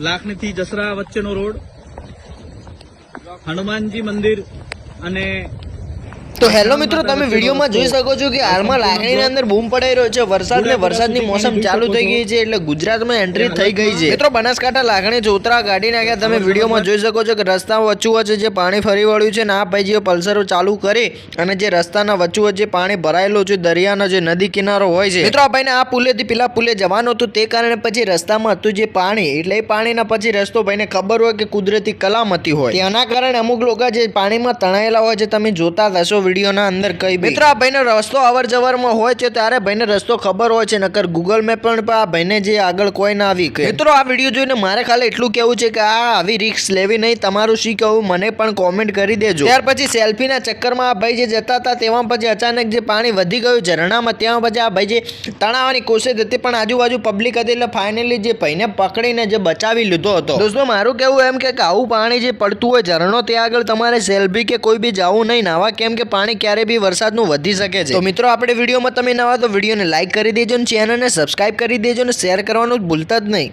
લાખણીથી જસરા વચ્ચેનો રોડ, હનુમાનજી મંદિર અને તો હેલો મિત્રો, તમે વિડીયોમાં જોઈ શકો છો કે હાલમાં લાકડીની અંદર બૂમ પડાઈ રહ્યો છે. વરસાદની મોસમ ચાલુ થઈ ગઈ છે એટલે ગુજરાતમાં એન્ટ્રી થઈ ગઈ છે. મિત્રો બનાસકાંઠા લાકડી ચોતરા કાઢી નાખ્યા. તમે વિડીયોમાં જોઈ શકો છો કે રસ્તા વચ્ચે જે પાણી ફરી વળ્યું છે ને આ ભાઈ જે પલ્સરો ચાલુ કરે અને જે રસ્તાના વચ્ચે પાણી ભરાયેલું છે, દરિયાનો જે નદી કિનારો હોય છે. મિત્રો આ ભાઈને આ પુલેથી પેલા પુલે જવાનું હતું, તે કારણે પછી રસ્તામાં હતું જે પાણી, એટલે એ પાણીના પછી રસ્તો ભાઈને ખબર હોય કે કુદરતી કલામતી હોય, તેના કારણે અમુક લોકો જે પાણીમાં તણાયેલા હોય છે, તમે જોતા થશો વિડીયોના અંદર. કઈ મિત્રો આ ભાઈનો રસ્તો અવર જવરમાં હોય છે ત્યારે ભાઈને રસ્તો ખબર હોય છે, નકર ગૂગલ મેપ પણ આ ભાઈને જે આગળ કોઈ ના આવી કે. મિત્રો આ વિડીયો જોઈને મારે ખાલી એટલું કેવું છે કે આ આવી રિસ્ક લેવી નહીં. તમારું શી કહેવું મને પણ કોમેન્ટ કરી દેજો. ત્યાર પછી સેલ્ફીના ચક્કરમાં આ ભાઈ જે જતા હતા તેમાં પછી અચાનક જે પાણી વધી ગયું ઝરણામાં, ત્યાં પછી આ ભાઈ જે તણાવવાની કોશિશ હતી પણ આજુબાજુ પબ્લિક હતી એટલે ફાઇનલી જે ભાઈને પકડીને જે બચાવી લીધો હતો. દોસ્તો મારું કેવું એમ કે આવું પાણી જે પડતું હોય ઝરણો, ત્યાં આગળ તમારે સેલ્ફી કે કોઈ બી જવું નહીં નાવા, કેમ કે પાણી ક્યારે બી વરસાદનું વધી શકે છે. તો મિત્રો આપણે વિડીયોમાં તમે નવા તો વિડીયોને લાઈક કરી દેજો અને ચેનલને સબસ્ક્રાઇબ કરી દેજો અને શેર કરવાનું ભૂલતા જ નહીં.